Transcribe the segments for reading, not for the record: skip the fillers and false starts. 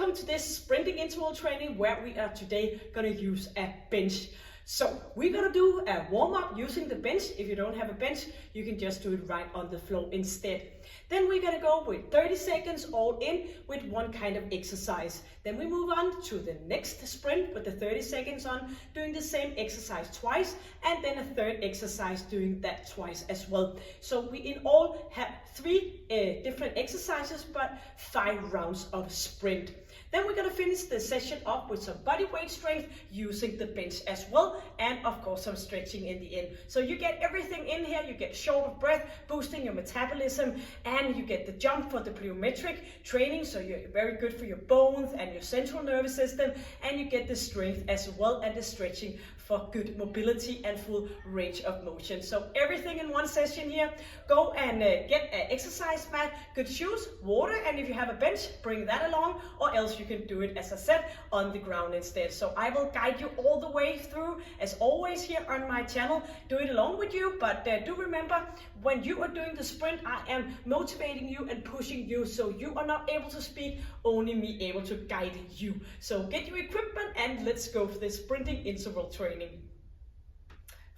welcome to this sprinting interval training where we are today going to use a bench. So we're going to do a warm-up using the bench. If you don't have a bench, you can just do it right on the floor instead. Then we're going to go with 30 seconds all in with one kind of exercise. Then we move on to the next sprint with the 30 seconds on, doing the same exercise twice, and then a third exercise doing that twice as well. So we in all have 3 different exercises, but 5 rounds of sprint. Then we're going to finish the session up with some body weight strength using the bench as well, and of course some stretching in the end. So you get everything in here. You get short of breath, boosting your metabolism, and you get the jump for the plyometric training, so you're very good for your bones and your central nervous system, and you get the strength as well and the stretching for good mobility and full range of motion. So everything in one session here. Go and get an exercise mat, good shoes, water, and if you have a bench, bring that along, or else you can do it, as I said, on the ground instead. So I will guide you all the way through, as always here on my channel, do it along with you, but do remember, when you are doing the sprint, I am motivating you and pushing you, so you are not able to speak, only me able to guide you. So get your equipment and let's go for this sprinting interval training.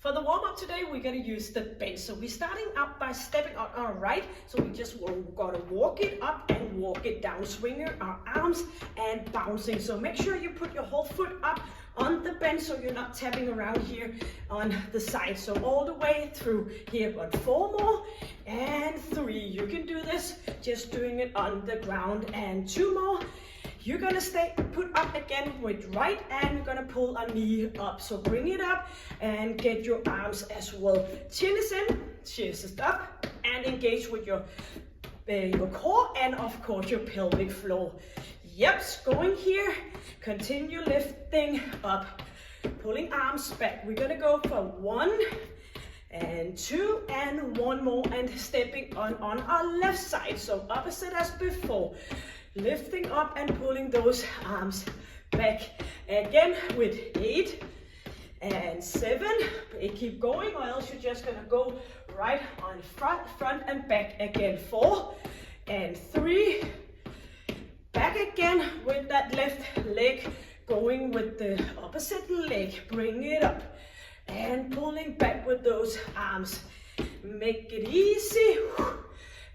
For the warm-up today, we're going to use the bench. So we're starting out by stepping on our right. So we just got to walk it up and walk it down, swinging our arms and bouncing. So make sure you put your whole foot up on the bench so you're not tapping around here on the side. So all the way through here, but 4 more and 3. You can do this just doing it on the ground, and 2 more. You're gonna stay put up again with right, and you're gonna pull a knee up. So bring it up and get your arms as well. Chin is in, chest is up, and engage with your core and of course your pelvic floor. Yep, going here. Continue lifting up, pulling arms back. We're gonna go for 1 and 2 and 1 more, and stepping on our left side. So opposite as before. Lifting up and pulling those arms back again with 8 and 7. Keep going, or else you're just gonna go right on front and back again. 4 and 3. Back again with that left leg, going with the opposite leg. Bring it up and pulling back with those arms. Make it easy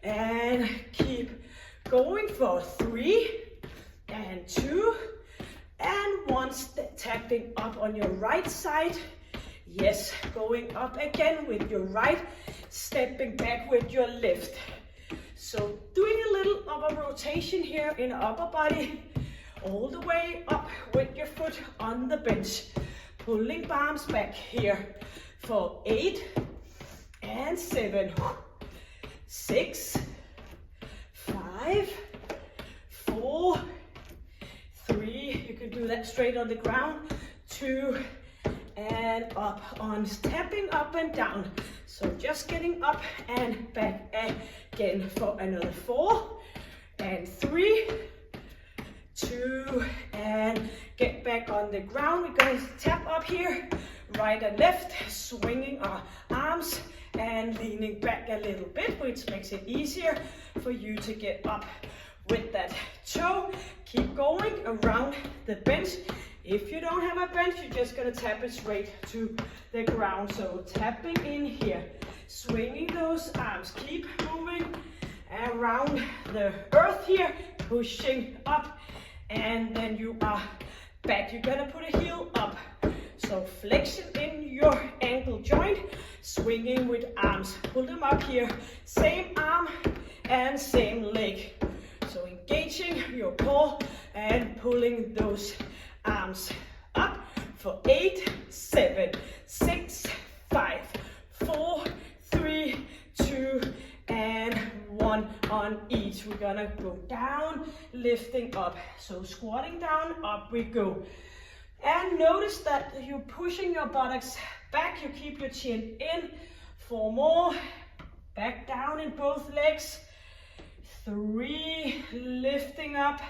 and keep going for 3 and 2 and 1. Tapping up on your right side. Yes, going up again with your right, stepping back with your left. So doing a little of a rotation here in upper body, all the way up with your foot on the bench. Pulling palms back here for 8 and 7, 6, 5, 4, 3, you can do that straight on the ground, 2, and up on stepping up and down. So just getting up and back again for another 4 and 3, 2, and get back on the ground. We're going to tap up here, right and left, swinging our arms and leaning back a little bit, which makes it easier for you to get up with that toe. Keep going around the bench. If you don't have a bench, you're just gonna tap it straight to the ground. So tapping in here, swinging those arms, keep moving around the earth here, pushing up, and then you are back. You're gonna put a heel up. So flexion in your ankle joint, swinging with arms. Pull them up here, same arm and same leg. So engaging your core and pulling those arms up for 8, 7, 6, 5, 4, 3, 2, and 1 on each. We're gonna go down, lifting up. So squatting down, up we go. And notice that you're pushing your buttocks back. You keep your chin in. 4 more. Back down in both legs. 3, lifting up.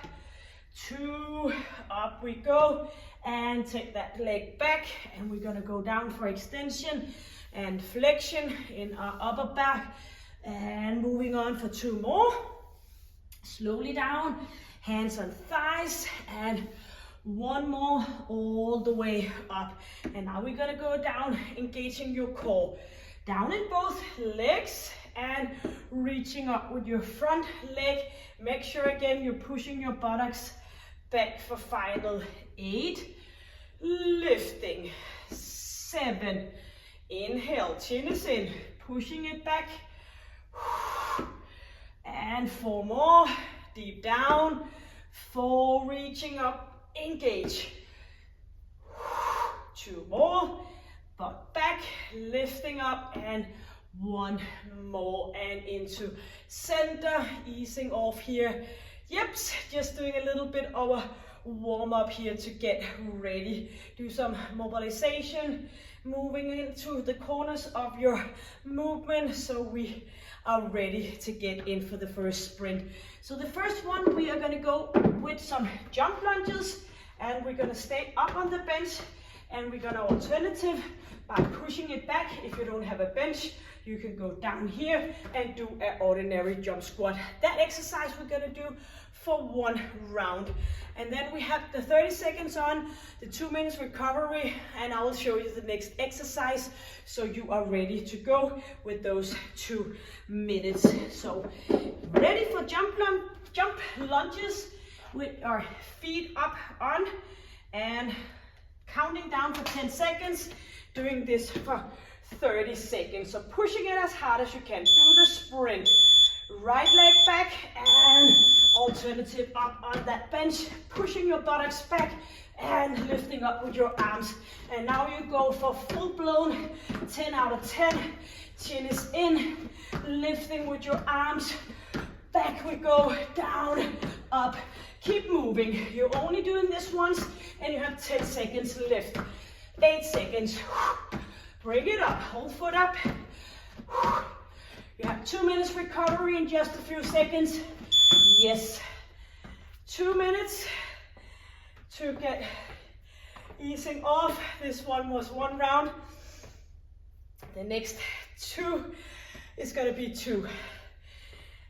2, up we go. And take that leg back. And we're gonna go down for extension and flexion in our upper back. And moving on for 2 more. Slowly down. Hands on thighs, and one more all the way up. And now we're gonna go down, engaging your core. Down in both legs and reaching up with your front leg. Make sure again you're pushing your buttocks back for final 8. Lifting. 7. Inhale, chin is in, pushing it back. And 4 more. Deep down. 4, reaching up, engage. 2 more. Butt back, lifting up, and 1 more, and into center, easing off here. Yep, just doing a little bit of a warm up here to get ready. Do some mobilization, moving into the corners of your movement so we are ready to get in for the first sprint. So the first one, we are gonna go with some jump lunges, and we're gonna stay up on the bench, and we're gonna alternative by pushing it back. If you don't have a bench, you can go down here and do an ordinary jump squat. That exercise we're gonna do for 1 round. And then we have the 30 seconds on, the 2 minutes recovery, and I will show you the next exercise so you are ready to go with those 2 minutes. So ready for jump lunges with our feet up on and counting down for 10 seconds, doing this for 30 seconds. So pushing it as hard as you can. Do the sprint. Right leg back and alternative up on that bench. Pushing your buttocks back and lifting up with your arms. And now you go for full blown 10 out of 10. Chin is in. Lifting with your arms. Back we go. Down, up. Keep moving. You're only doing this once and you have 10 seconds left. 8 seconds. Bring it up. Whole foot up. You have 2 minutes recovery in just a few seconds. Yes. 2 minutes to get easing off. This one was 1 round. The next 2 is going to be 2.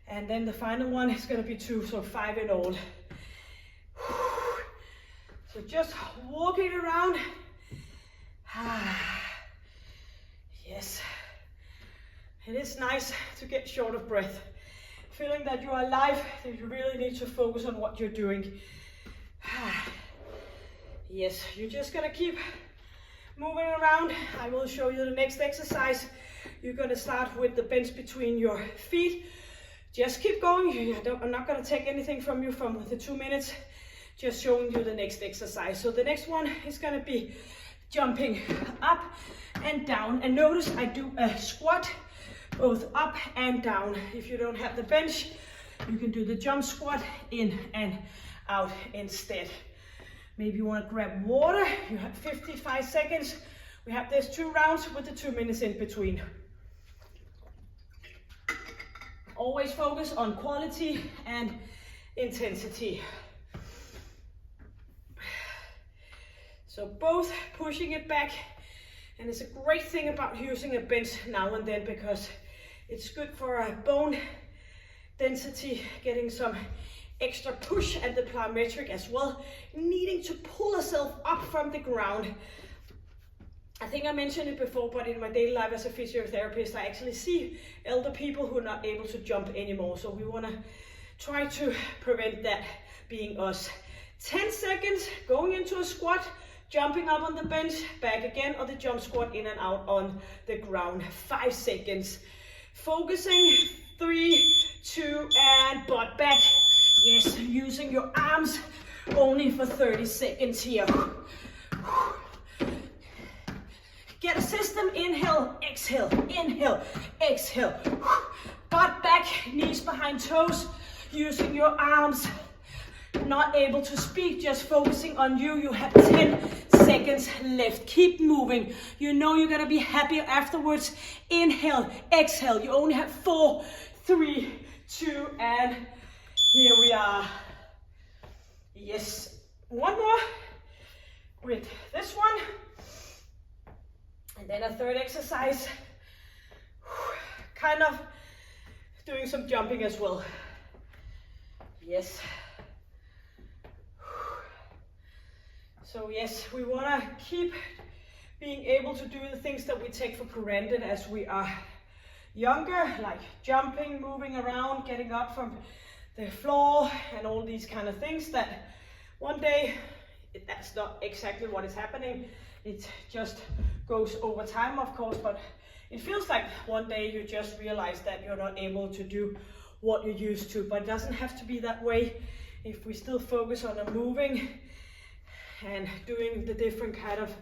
And then the final one is going to be 2, so 5 in all. So just walking around. Yes. It is nice to get short of breath. Feeling that you are alive, that you really need to focus on what you're doing. Yes, you're just gonna keep moving around. I will show you the next exercise. You're gonna start with the bench between your feet. Just keep going. I'm not gonna take anything from you from the 2 minutes. Just showing you the next exercise. So the next one is gonna be jumping up and down. And notice I do a squat both up and down. If you don't have the bench, you can do the jump squat in and out instead. Maybe you want to grab water. You have 55 seconds. We have this 2 rounds with the 2 minutes in between. Always focus on quality and intensity. So both pushing it back. And it's a great thing about using a bench now and then because it's good for bone density, getting some extra push at the plyometric as well, needing to pull yourself up from the ground. I think I mentioned it before, but in my daily life as a physiotherapist, I actually see elder people who are not able to jump anymore. So we want to try to prevent that being us. 10 seconds, going into a squat, jumping up on the bench, back again, or the jump squat in and out on the ground. 5 seconds. Focusing. 3, 2, and butt back. Yes, using your arms only for 30 seconds here. Get a system. Inhale, exhale, inhale, exhale. Butt back, knees behind toes, using your arms. Not able to speak, just focusing on you. You have 10 seconds left. Keep moving. You know you're gonna be happier afterwards. Inhale, exhale. You only have 4, 3, 2, and here we are. Yes, 1 more with this one. And then a third exercise. Kind of doing some jumping as well. Yes. So yes, we want to keep being able to do the things that we take for granted as we are younger, like jumping, moving around, getting up from the floor, and all these kind of things that one day, that's not exactly what is happening. It just goes over time, of course, but it feels like one day you just realize that you're not able to do what you used to, but it doesn't have to be that way. If we still focus on moving and doing the different kind of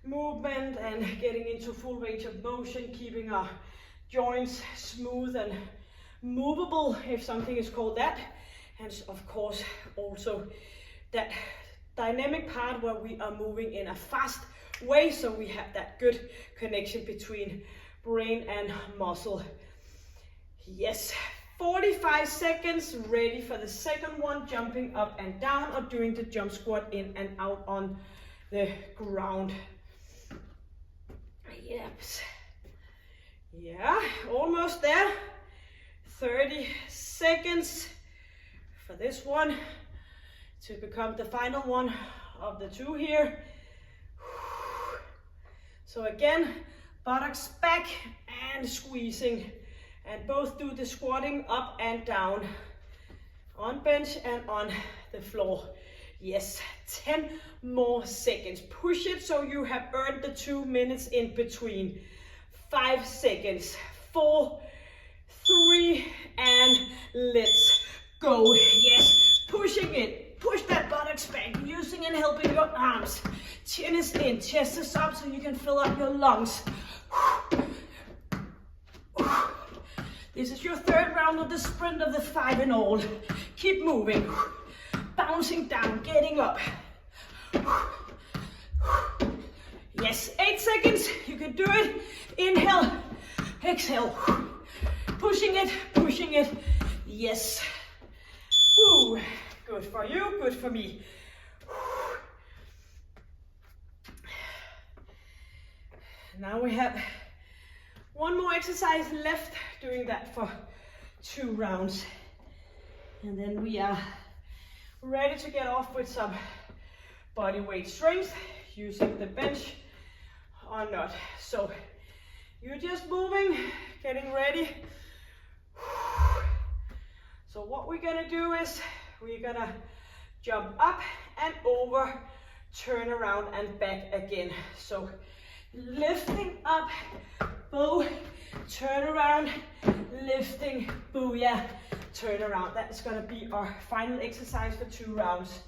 movement and getting into full range of motion, keeping our joints smooth and movable, if something is called that, and of course also that dynamic part where we are moving in a fast way, so we have that good connection between brain and muscle. Yes, 45 seconds, ready for the second one, jumping up and down or doing the jump squat in and out on the ground. Yep. Yeah, almost there. 30 seconds for this one to become the final one of the two here. So again, buttocks back and squeezing, and both do the squatting up and down on bench and on the floor. Yes, 10 more seconds. Push it so you have earned the 2 minutes in between. 5 seconds. 4, 3, and let's go. Yes, pushing it. Push that buttocks back, using and helping your arms. Chin is in, chest is up so you can fill up your lungs. This is your third round of the sprint of the 5 in all. Keep moving. Bouncing down, getting up. Yes, 8 seconds, you can do it. Inhale, exhale. Pushing it, pushing it. Yes. Woo. Good for you, good for me. Now we have one more exercise left, doing that for 2 rounds. And then we are ready to get off with some body weight strength, using the bench or not. So you're just moving, getting ready. So what we're gonna do is we're gonna jump up and over, turn around and back again. So lifting up, bow, turn around, lifting, booyah, turn around. That's gonna be our final exercise for 2 rounds.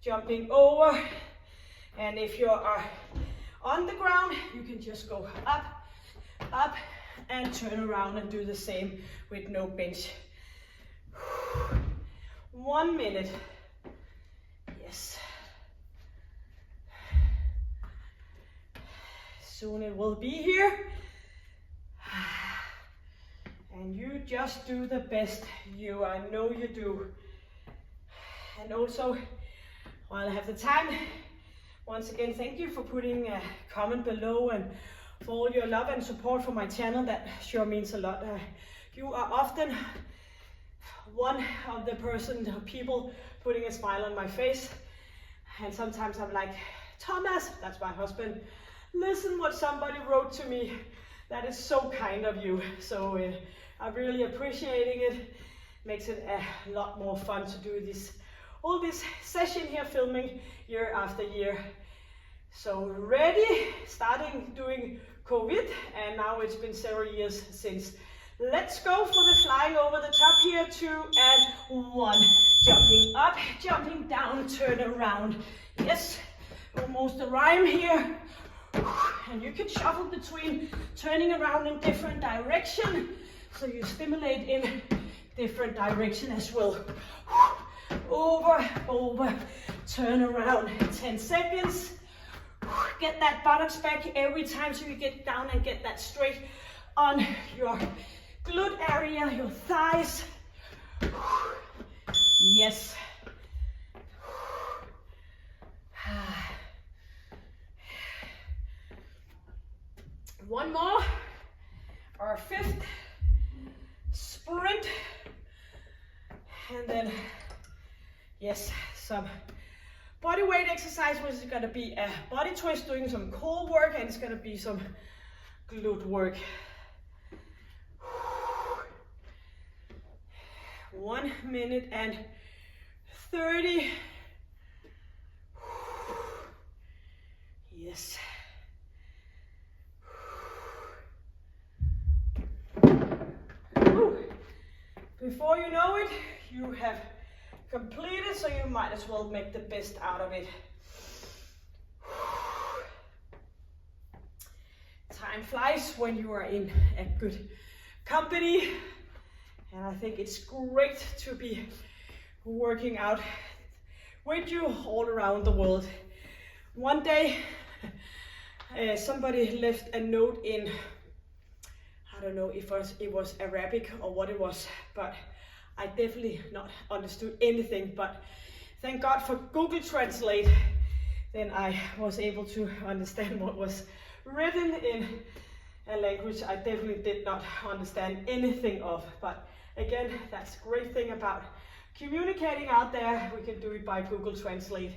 Jumping over, and if you are on the ground, you can just go up, up, and turn around and do the same with no bench. 1 minute. Yes. Soon it will be here. And you just do the best you, I know you do. And also, while I have the time, once again, thank you for putting a comment below and for all your love and support for my channel. That sure means a lot. You are often one of the people putting a smile on my face. And sometimes I'm like, Thomas, that's my husband, listen what somebody wrote to me. That is so kind of you. So I'm really appreciating it. Makes it a lot more fun to do all this session here, filming year after year. So ready, starting doing COVID, and now it's been several years since. Let's go for the flying over the top here, 2 and 1. Jumping up, jumping down, turn around. Yes, almost a rhyme here. And you can shuffle between turning around in different direction, so you stimulate in different direction as well. Over, over, turn around. 10 seconds. Get that buttocks back every time so you get down and get that straight on your glute area, your thighs. Yes. One more, our 5th sprint, and then yes, some body weight exercise, which is going to be a body twist, doing some core work, and it's going to be some glute work. 1 minute and 30. Yes. Before you know it, you have completed, so you might as well make the best out of it. Time flies when you are in a good company, and I think it's great to be working out with you all around the world. One day, somebody left a note in, I don't know if it was Arabic or what it was, but I definitely not understood anything, but thank God for Google Translate. Then I was able to understand what was written in a language I definitely did not understand anything of. But again, that's a great thing about communicating out there. We can do it by Google Translate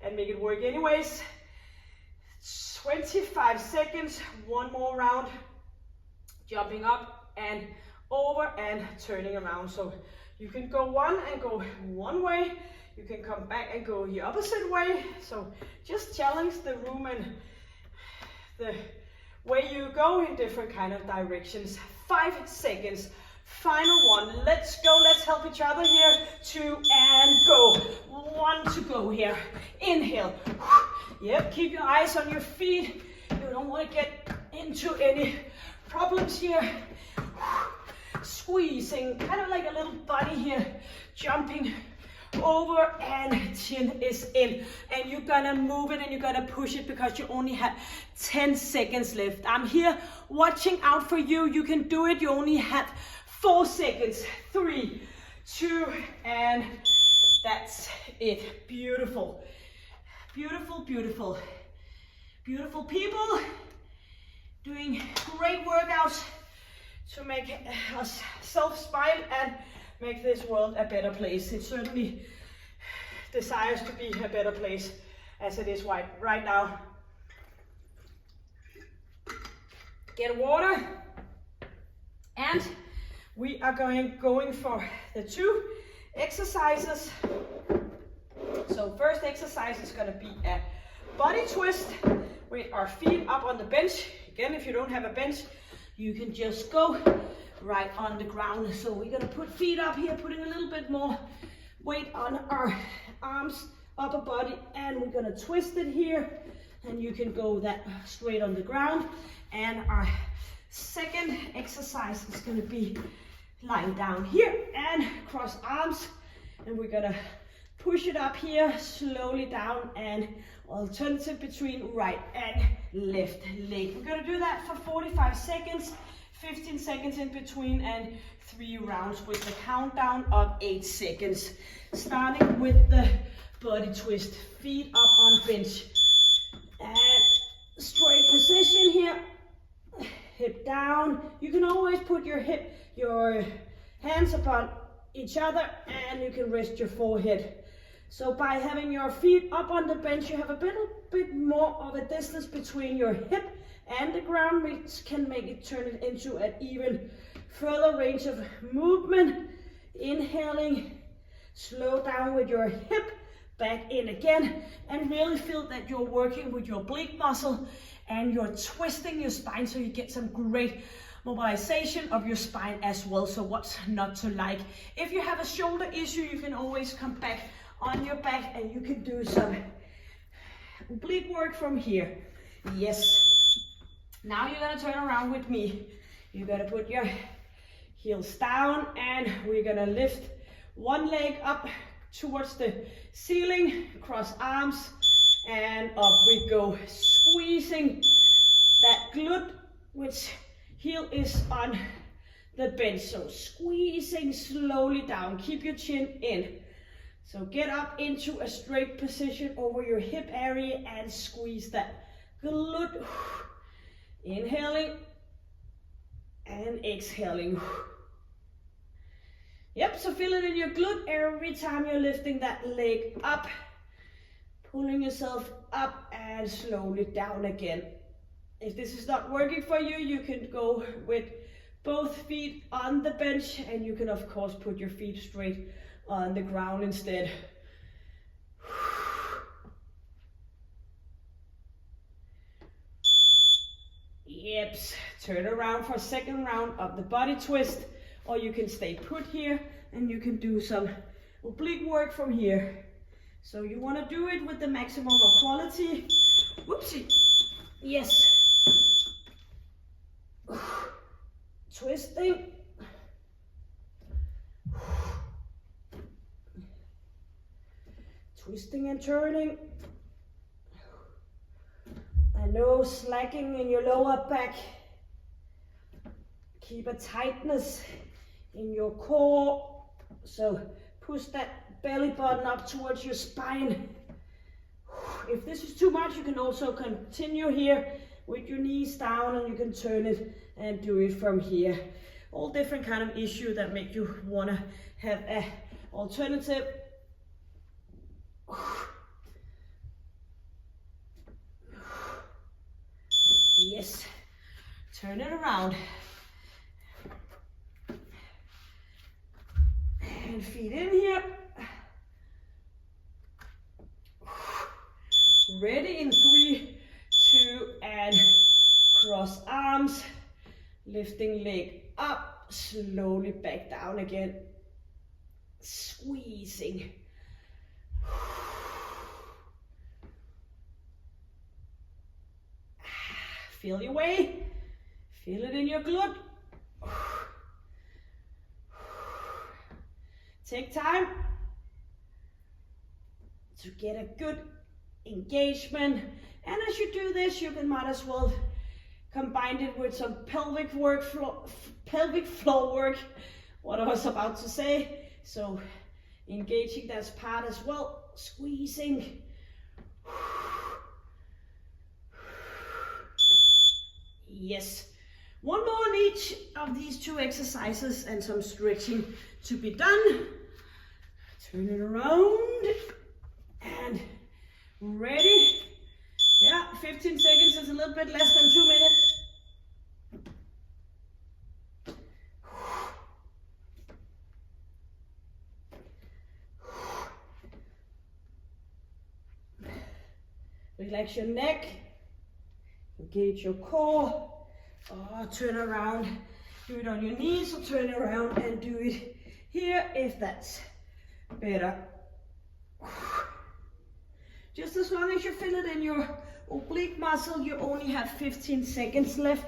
and make it work anyways. 25 seconds, one more round. Jumping up and over and turning around. So you can go one and go one way. You can come back and go the opposite way. So just challenge the room and the way you go in different kind of directions. 5 seconds. Final one. Let's go. Let's help each other here. 2 and go. 1 to go here. Inhale. Yep. Keep your eyes on your feet. You don't want to get into any problems here. Squeezing, kind of like a little bunny here, jumping over, and chin is in, and you're gonna move it and you're gonna push it because you only have 10 seconds left. I'm here watching out for you. You can do it. You only have 4 seconds. 3, 2, and that's it. Beautiful, beautiful, beautiful, beautiful people doing great workouts to make us self-spine and make this world a better place. It certainly desires to be a better place as it is right now. Get water, and we are going for the 2 exercises. So first exercise is going to be a body twist with our feet up on the bench. Again, if you don't have a bench, you can just go right on the ground. So we're gonna put feet up here, putting a little bit more weight on our arms, upper body, and we're gonna twist it here. And you can go that straight on the ground. And our second exercise is gonna be lying down here and cross arms. And we're gonna push it up here, slowly down, and alternative between right and left leg. We're gonna do that for 45 seconds, 15 seconds in between, and 3 rounds with the countdown of 8 seconds. Starting with the body twist, feet up on bench. And straight position here, hip down. You can always put your hands upon each other, and you can rest your forehead. So by having your feet up on the bench, you have a bit more of a distance between your hip and the ground, which can make it turn it into an even further range of movement. Inhaling, slow down with your hip, back in again, and really feel that you're working with your oblique muscle and you're twisting your spine so you get some great mobilization of your spine as well. So what's not to like? If you have a shoulder issue, you can always come back on your back and you can do some oblique work from here. Yes. Now you're gonna turn around with me. You're gonna put your heels down and we're gonna lift one leg up towards the ceiling, cross arms, and up we go. Squeezing that glute, which heel is on the bench. So squeezing slowly down, keep your chin in. So get up into a straight position over your hip area and squeeze that glute. Inhaling and exhaling. Yep, so feel it in your glute every time you're lifting that leg up. pulling yourself up and slowly down again. If this is not working for you, you can go with both feet on the bench, and you can of course put your feet straight on the ground instead. Yep, turn around for a second round of the body twist, or you can stay put here and you can do some oblique work from here. So you want to do it with the maximum of quality. Whoopsie. Yes. Twisting. Twisting and turning. And no slacking in your lower back. Keep a tightness in your core. So push that belly button up towards your spine. If this is too much, you can also continue here with your knees down, and you can turn it and do it from here. All different kind of issue that make you want to have an alternative. Yes, turn it around. And feet in here. Ready in 3, 2, and cross arms. Lifting leg up, slowly back down again. Squeezing. Feel your way. Feel it in your glute. Take time to get a good engagement. And as you do this, you can might as well combine it with some pelvic floor work, what I was about to say. So engaging that part as well, squeezing. Yes. One more on each of these 2 exercises and some stretching to be done. Turn it around and ready. Yeah, 15 seconds is a little bit less than 2 minutes. Relax your neck, engage your core. Oh, turn around, do it on your knees, or turn around and do it here if that's better. Just as long as you feel it in your oblique muscle, you only have 15 seconds left.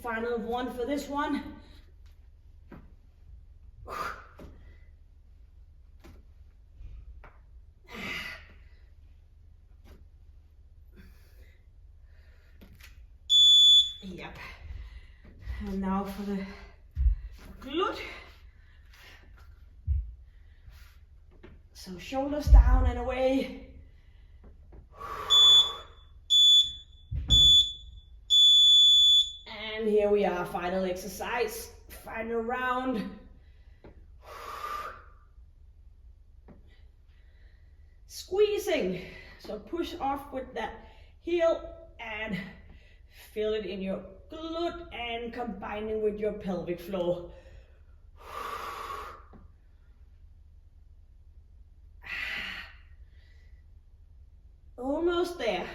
Final one for this one. Yep. And now for the glute. So shoulders down and away. And here we are, final exercise, final round. Squeezing. So push off with that heel and feel it in your glute and combining with your pelvic floor. Almost there.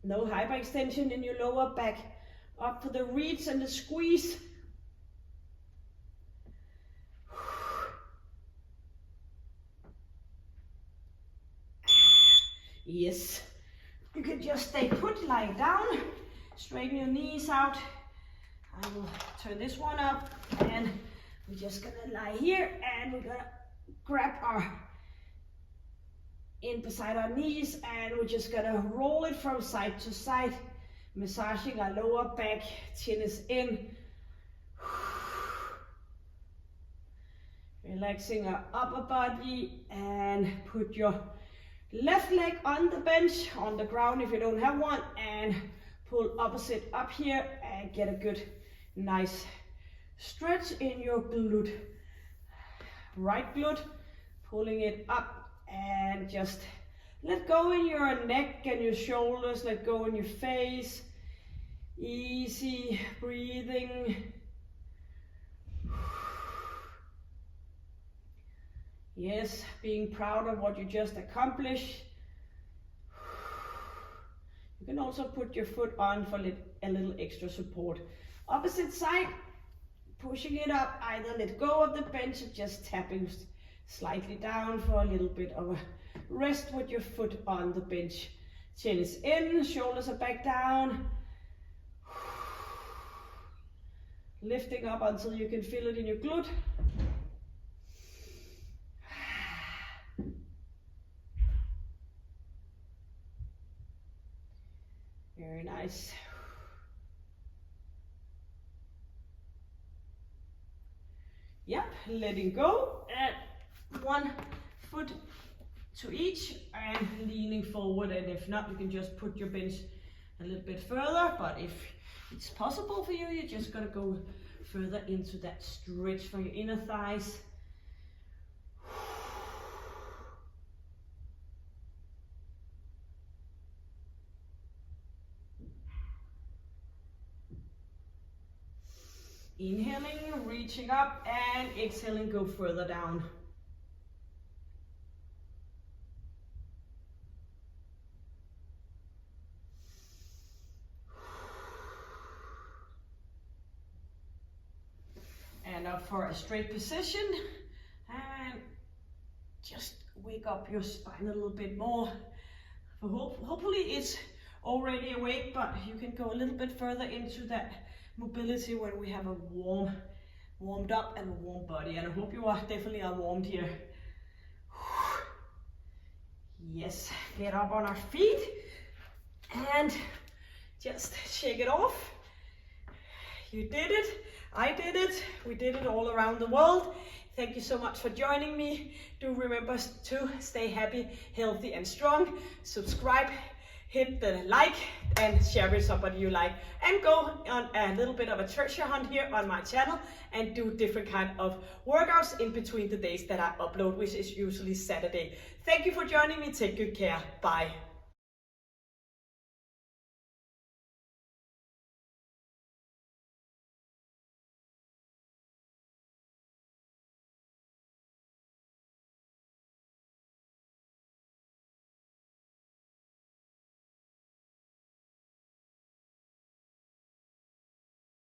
No hyperextension in your lower back. Up for the reach and the squeeze. Yes. You can just stay put, lie down, straighten your knees out. I will turn this one up, and we're just gonna lie here, and we're gonna grab our in beside our knees, and we're just gonna roll it from side to side, massaging our lower back. Chin is in. Relaxing our upper body, and put your left leg on the bench, on the ground if you don't have one, and pull opposite up here and get a good nice stretch in your glute. right glute, pulling it up, and just let go in your neck and your shoulders, let go in your face. Easy breathing. Yes, being proud of what you just accomplished. You can also put your foot on for a little extra support. Opposite side, pushing it up, either let go of the bench or just tapping slightly down for a little bit of a rest with your foot on the bench. Chin is in, shoulders are back down. Lifting up until you can feel it in your glute. Very nice. Yep, letting go, and one foot to each and leaning forward, and if not, you can just put your bench a little bit further, but if it's possible for you, you're just gonna go further into that stretch for your inner thighs. Inhaling, reaching up, and exhaling, go further down. And up for a straight position, and just wake up your spine a little bit more. Hopefully it's already awake, but you can go a little bit further into that mobility when we have a warmed up and a warm body, and I hope you are definitely warmed here. Yes, get up on our feet and just shake it off. You did it, I did it, we did it all around the world. Thank you so much for joining me. Do remember to stay happy, healthy and strong. Subscribe, hit the like and share with somebody you like, and go on a little bit of a treasure hunt here on my channel and do different kind of workouts in between the days that I upload, which is usually Saturday. Thank you for joining me. Take good care. Bye.